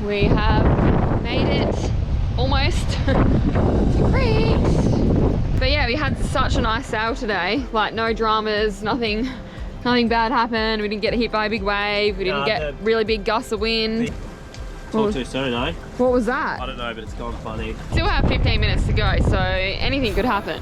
We have made it almost to Crete. But yeah, we had such a nice sail today. Like no dramas, nothing bad happened. We didn't get hit by a big wave. We didn't get really big gusts of wind. Talk too soon, eh? What was that? I don't know, but it's gone funny. Still have 15 minutes to go, so anything could happen.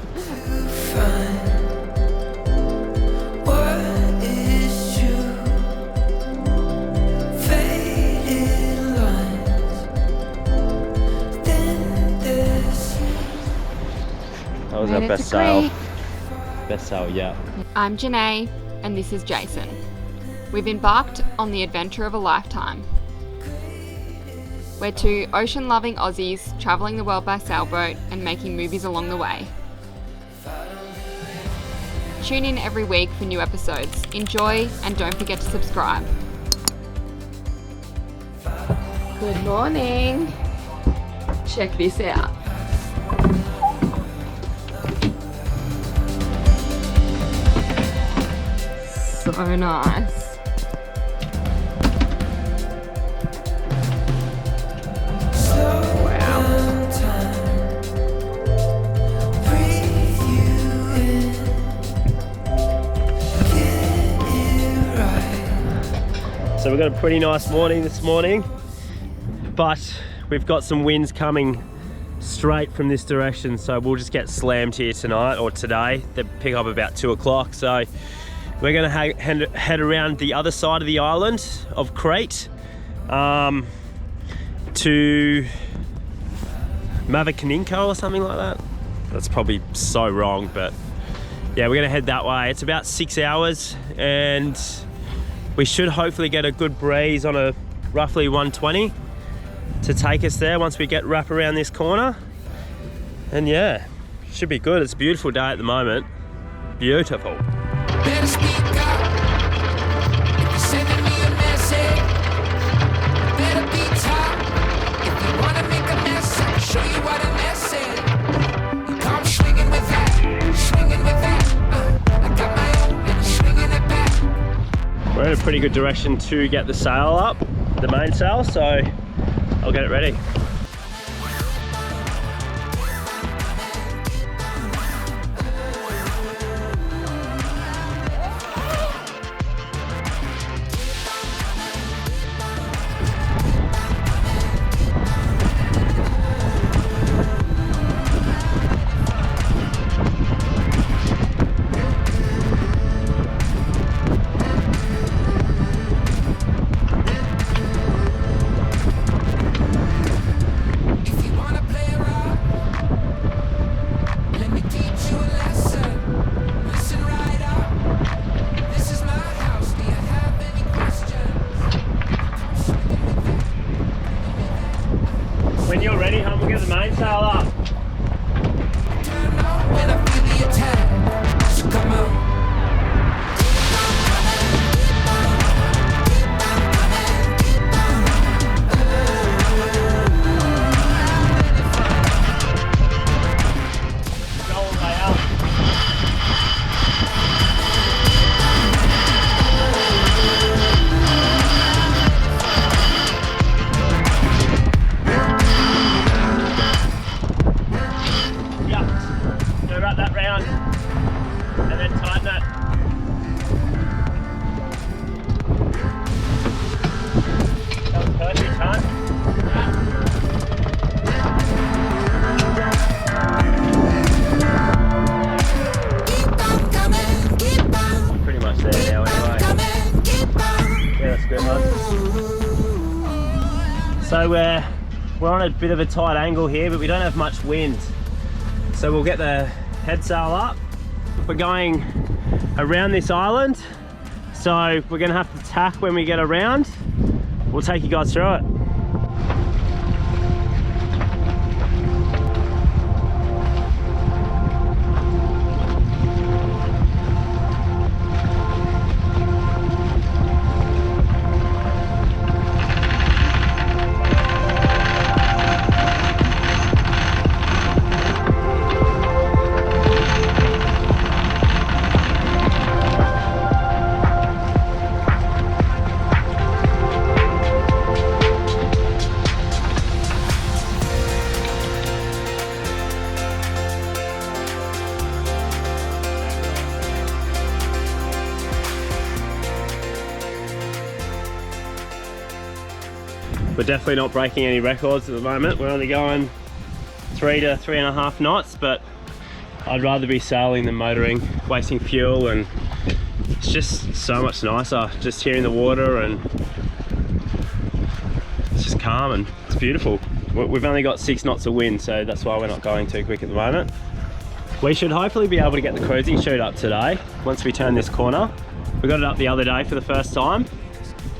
That was our best sail. Best sail yet. I'm Janae, and this is Jason. We've embarked on the adventure of a lifetime. We're two ocean-loving Aussies travelling the world by sailboat and making movies along the way. Tune in every week for new episodes. Enjoy, and don't forget to subscribe. Good morning. Check this out. So nice. So we've got a pretty nice morning this morning, but we've got some winds coming straight from this direction, so we'll just get slammed here tonight or today. They pick up about 2 o'clock, so we're going to head around the other side of the island of Crete to Mavakininko or something like that. That's probably so wrong, but yeah, we're going to head that way. It's about 6 hours, and we should hopefully get a good breeze on a roughly 120 to take us there once we get wrap around this corner. And yeah, should be good. It's a beautiful day at the moment. Beautiful. Better speak up. If you're sending me a message, better be top. If you wanna make a mess, I can show you what a mess is. You come swinging with that, swinging with that. I got my own and I'm swinging it back. We're in a pretty good direction to get the sail up, the main sail, so I'll get it ready. When you're ready, hon, we'll get the main sail up. When I feel the attack, so come on. So we're on a bit of a tight angle here, but we don't have much wind. So we'll get the head sail up. We're going around this island, so we're gonna have to tack when we get around. We'll take you guys through it. We're definitely not breaking any records at the moment. We're only going 3 to 3.5 knots, but I'd rather be sailing than motoring, wasting fuel, and it's just so much nicer just hearing the water, and it's just calm and it's beautiful. We've only got 6 knots of wind, so that's why we're not going too quick at the moment. We should hopefully be able to get the cruising chute up today once we turn this corner. We got it up the other day for the first time,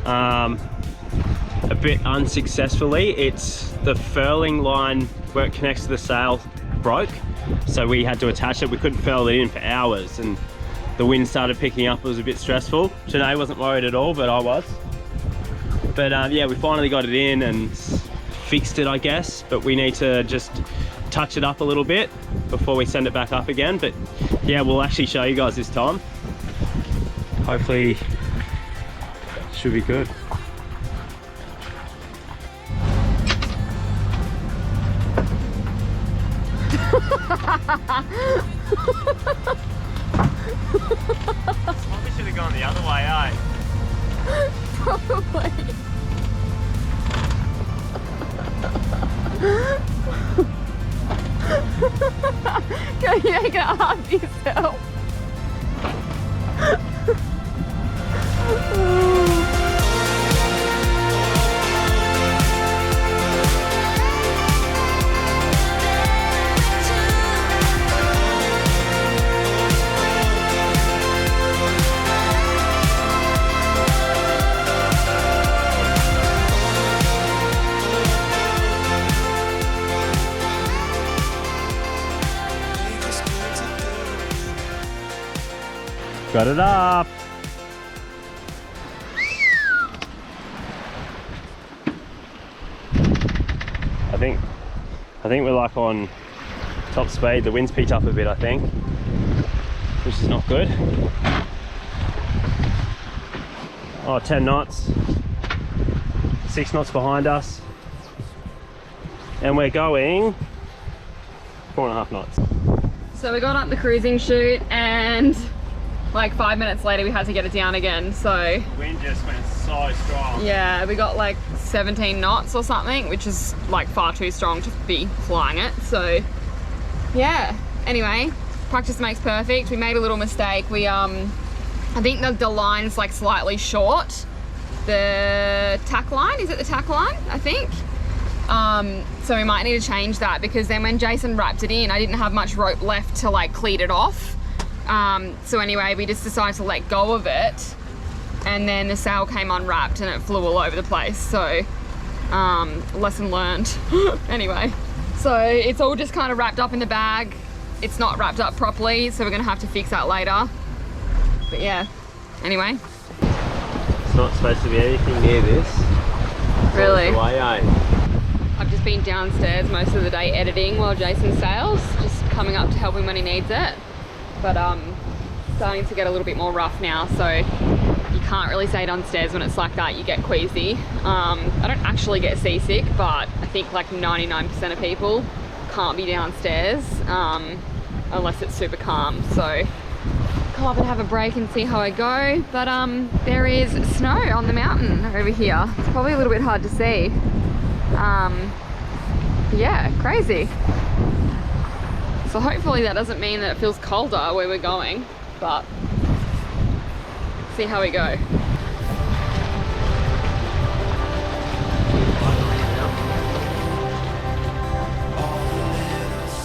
a bit unsuccessfully. It's the furling line where it connects to the sail broke, so we had to attach it. We couldn't furl it in for hours, and the wind started picking up. It was a bit stressful. Janae wasn't worried at all, but I was. But yeah, we finally got it in and fixed it, I guess, but we need to just touch it up a little bit before we send it back up again. But yeah, we'll actually show you guys this time. Hopefully should be good. Probably should have gone the other way, eh? Probably. Go, you make it hard for yourself. Got it up. I think we're like on top speed. The wind's picked up a bit, I think, which is not good. Oh, 10 knots. 6 knots behind us. And we're going 4.5 knots. So we got up the cruising chute, and like 5 minutes later we had to get it down again. So the wind just went so strong. Yeah, we got like 17 knots or something, which is like far too strong to be flying it. So yeah, anyway, practice makes perfect. We made a little mistake. We I think the line's like slightly short. The tack line, is it the tack line? I think. So we might need to change that, because then when Jason wrapped it in, I didn't have much rope left to like cleat it off. So anyway, we just decided to let go of it, and then the sail came unwrapped and it flew all over the place. So lesson learned. Anyway, so it's all just kind of wrapped up in the bag. It's not wrapped up properly, so we're gonna have to fix that later. But yeah, anyway. It's not supposed to be anything near this. Really? It's way, eh? I've just been downstairs most of the day editing while Jason sails, just coming up to help him when he needs it. But starting to get a little bit more rough now, so you can't really stay downstairs when it's like that. You get queasy. I don't actually get seasick, but I think like 99% of people can't be downstairs unless it's super calm. So come up and have a break and see how I go. But there is snow on the mountain over here. It's probably a little bit hard to see. Yeah, crazy. So hopefully that doesn't mean that it feels colder where we're going, but see how we go.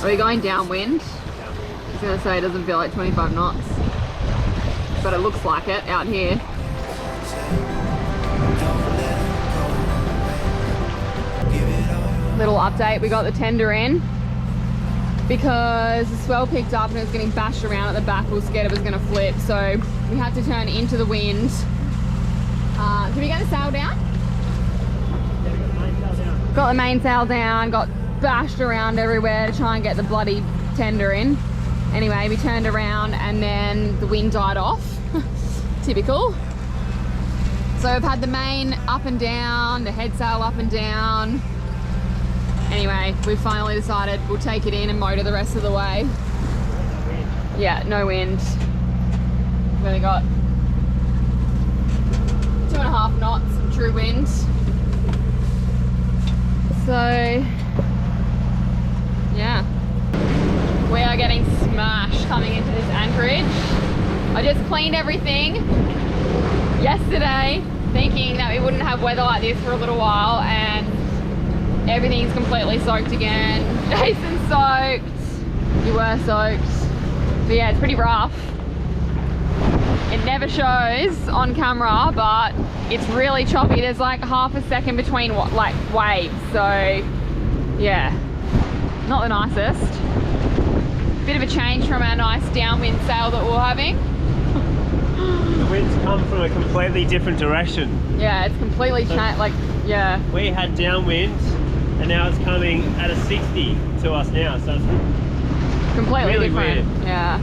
Are we going downwind? I was gonna say it doesn't feel like 25 knots, but it looks like it out here. Little update, we got the tender in because the swell picked up and it was getting bashed around at the back. We were scared it was going to flip, so we had to turn into the wind. Did we get the sail down? Yeah, got the main sail down, got bashed around everywhere to try and get the bloody tender in. Anyway, we turned around and then the wind died off. Typical. So we've had the main up and down, the head sail up and down. Anyway, we finally decided we'll take it in and motor the rest of the way. Yeah, no wind. We've only got 2.5 knots of true wind. So yeah, we are getting smashed coming into this anchorage. I just cleaned everything yesterday thinking that we wouldn't have weather like this for a little while, and everything's completely soaked again. Jason's soaked, you were soaked, but yeah, it's pretty rough. It never shows on camera, but it's really choppy. There's like half a second between like waves, so yeah, not the nicest. Bit of a change from our nice downwind sail that we're having. The wind's come from a completely different direction. Yeah, it's completely changed, like, yeah. We had downwind and now it's coming at a 60 to us now, so it's Completely really different. weird. Yeah.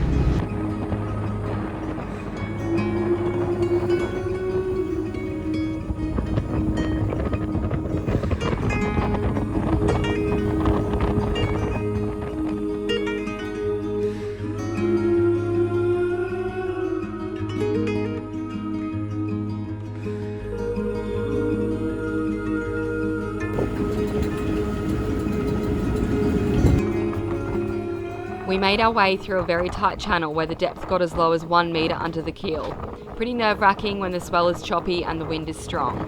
We made our way through a very tight channel where the depth got as low as 1 metre under the keel. Pretty nerve-wracking when the swell is choppy and the wind is strong.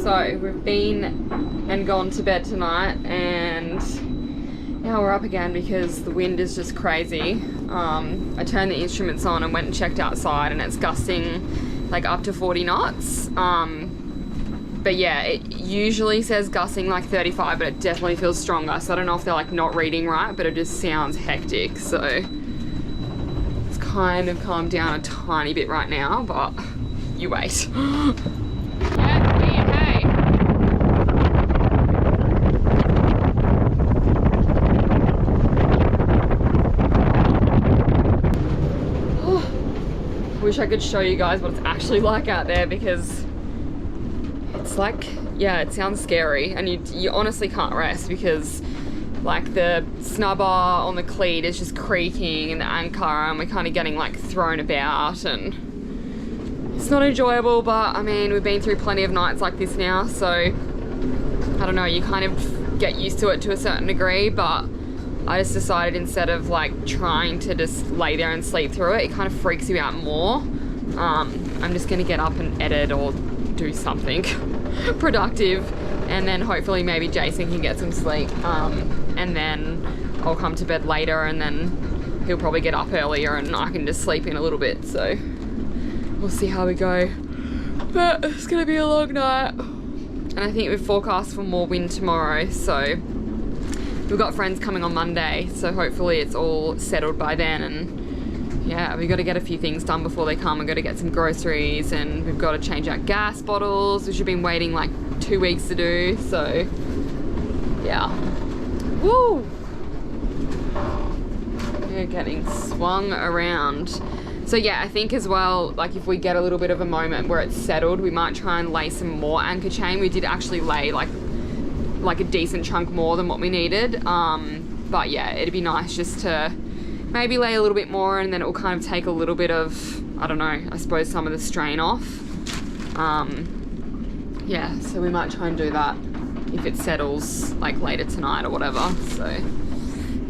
So we've been and gone to bed tonight, and now we're up again because the wind is just crazy. I turned the instruments on and went and checked outside, and it's gusting like up to 40 knots. But yeah, it usually says gusting like 35, but it definitely feels stronger. So I don't know if they're like not reading right, but it just sounds hectic. So it's kind of calmed down a tiny bit right now, but you wait. Yeah, it's me, hey. Wish I could show you guys what it's actually like out there, because it's like, yeah, it sounds scary, and you honestly can't rest because like the snubber on the cleat is just creaking in the anchor, and we're kind of getting like thrown about, and it's not enjoyable. But I mean, we've been through plenty of nights like this now, so I don't know, you kind of get used to it to a certain degree. But I just decided, instead of like trying to just lay there and sleep through it, it kind of freaks you out more. I'm just gonna get up and edit or do something productive, and then hopefully maybe Jason can get some sleep, and then I'll come to bed later, and then he'll probably get up earlier and I can just sleep in a little bit. So we'll see how we go, but it's gonna be a long night, and I think we've forecast for more wind tomorrow. So we've got friends coming on Monday, so hopefully it's all settled by then. And yeah, we've got to get a few things done before they come. We've got to get some groceries, and we've got to change our gas bottles, which we've been waiting like 2 weeks to do. So yeah, woo! We're getting swung around. So yeah, I think as well, like if we get a little bit of a moment where it's settled, we might try and lay some more anchor chain. We did actually lay like a decent chunk more than what we needed, but yeah, it'd be nice just to maybe lay a little bit more, and then it will kind of take a little bit of, I don't know, I suppose some of the strain off. Yeah, so we might try and do that if it settles like later tonight or whatever. So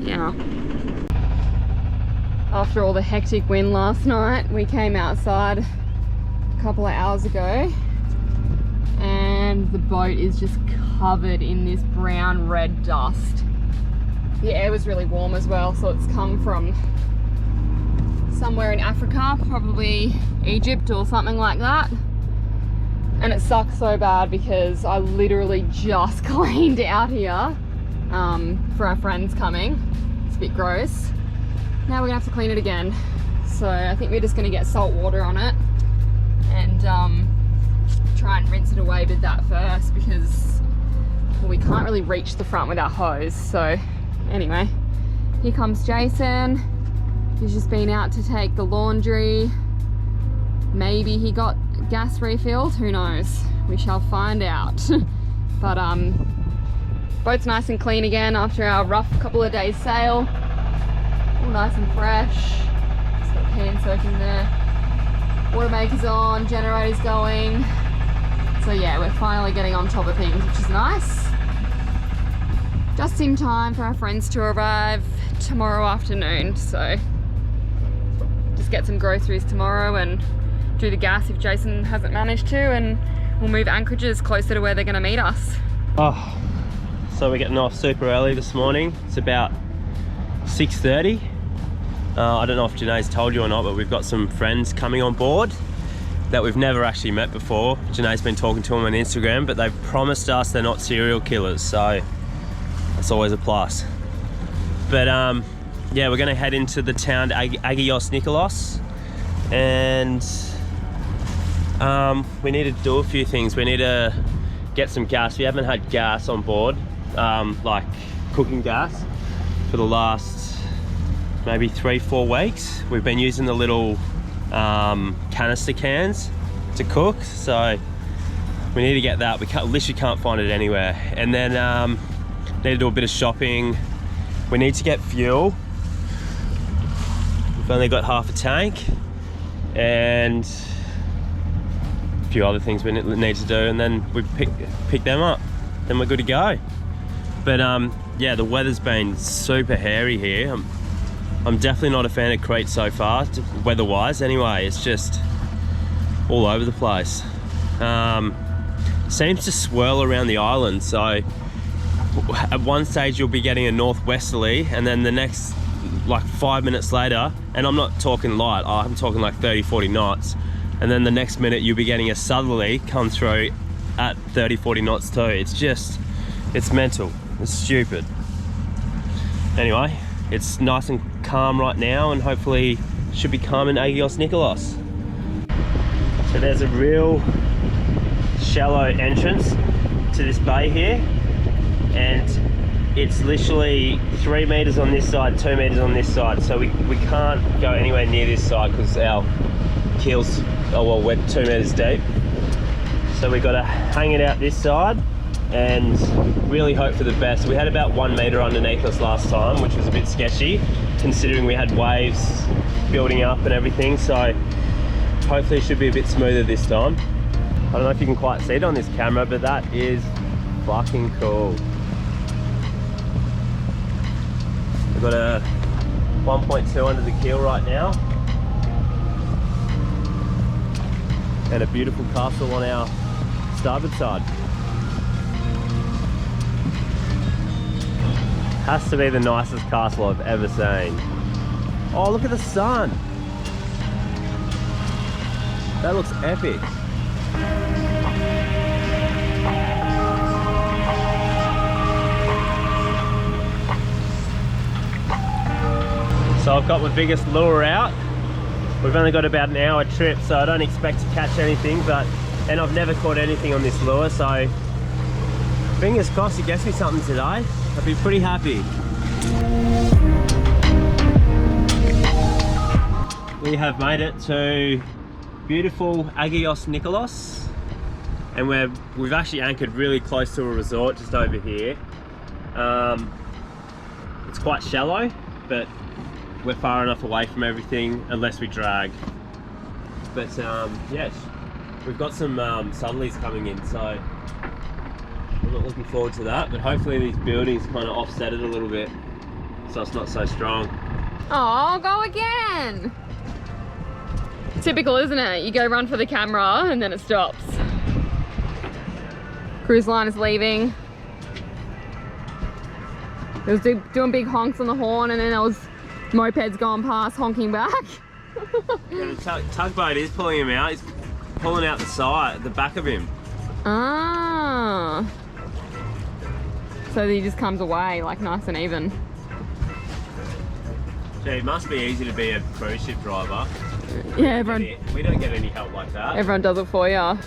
yeah, after all the hectic wind last night, we came outside a couple of hours ago, and the boat is just covered in this brown red dust. The air was really warm as well, so it's come from somewhere in Africa, probably Egypt or something like that. And it sucks so bad because I literally just cleaned out here for our friends coming. It's a bit gross. Now we're gonna have to clean it again. So I think we're just gonna get salt water on it and try and rinse it away with that first, because well, we can't really reach the front with our hose. So anyway, here comes Jason. He's just been out to take the laundry. Maybe he got gas refilled, who knows? We shall find out. But boat's nice and clean again after our rough couple of days sail. All nice and fresh. Just gotta hand soaking there. Water maker's on, generator's going. So yeah, we're finally getting on top of things, which is nice. Just in time for our friends to arrive tomorrow afternoon. So just get some groceries tomorrow and do the gas if Jason hasn't managed to, and we'll move anchorages closer to where they're gonna meet us. Oh, so we're getting off super early this morning. It's about 6:30. I don't know if Janae's told you or not, but we've got some friends coming on board that we've never actually met before. Janae's been talking to them on Instagram, but they've promised us they're not serial killers, so that's always a plus. But yeah, we're gonna head into the town Agios Nikolaos, and we need to do a few things. We need to get some gas. We haven't had gas on board, like cooking gas, for the last maybe 3-4 weeks. We've been using the little canister cans to cook, so we need to get that. We literally can't find it anywhere. And then need to do a bit of shopping. We need to get fuel. We've only got half a tank, and a few other things we need to do, and then we pick them up, then we're good to go. But yeah, the weather's been super hairy here. I'm definitely not a fan of Crete so far, weather-wise anyway. It's just all over the place. Seems to swirl around the island, so at one stage you'll be getting a northwesterly, and then the next, like 5 minutes later, and I'm not talking light, I'm talking like 30-40 knots, and then the next minute you'll be getting a southerly come through at 30-40 knots too. It's just, it's mental, it's stupid. Anyway, it's nice and calm right now, and hopefully should be calm in Agios Nikolaos. So there's a real shallow entrance to this bay here, and it's literally 3 meters on this side, 2 meters on this side. So we can't go anywhere near this side because our keel's, oh well, we're 2 meters deep. So we've got to hang it out this side and really hope for the best. We had about 1 meter underneath us last time, which was a bit sketchy considering we had waves building up and everything. So hopefully it should be a bit smoother this time. I don't know if you can quite see it on this camera, but that is fucking cool. We've got a 1.2 under the keel right now, and a beautiful castle on our starboard side. Has to be the nicest castle I've ever seen. Oh, look at the sun. That looks epic. So I've got my biggest lure out. We've only got about an hour trip, so I don't expect to catch anything, and I've never caught anything on this lure, so fingers crossed it gets me something today. I'd be pretty happy. We have made it to beautiful Agios Nikolaos, and we've actually anchored really close to a resort just over here. It's quite shallow, but we're far enough away from everything unless we drag. But yes, we've got some southerlies coming in, so I'm not looking forward to that, but hopefully these buildings kind of offset it a little bit so it's not so strong. Oh, go again! Typical, isn't it? You go run for the camera and then it stops. Cruise line is leaving. It was doing big honks on the horn, and then there was mopeds going past honking back. Yeah, the tugboat is pulling him out. He's pulling out the side, the back of him. Ah. So he just comes away like nice and even. Gee, it must be easy to be a cruise ship driver. Yeah, everyone. We don't get any help like that. Everyone does it for you.